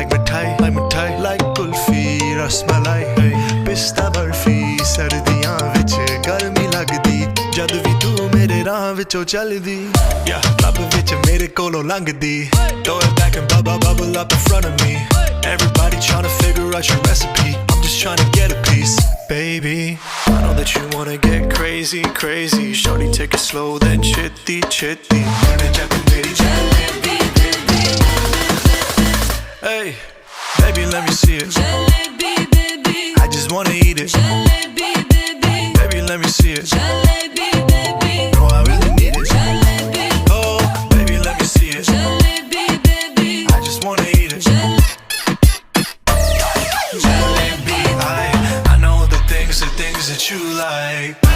like mithai, like kulfi, rasmalai, pista barfi, sardiyan vich garmi lagdi, jad vi tu mere raah vichon chaldi, yeah, club vich mere kolon langdi, throw it back and bubble up in front of me, everybody tryna figure out your recipe, I'm just tryna get a piece, baby, I know that you wanna get crazy, shorty take it slow then chitty, hey, baby let me see it, jalebi baby, I just wanna eat it, jalebi baby, baby let me see it, jalebi baby, no I really need it, jalebi, oh baby let me see it, jalebi baby, I just wanna eat it, jalebi, I know the things that you like.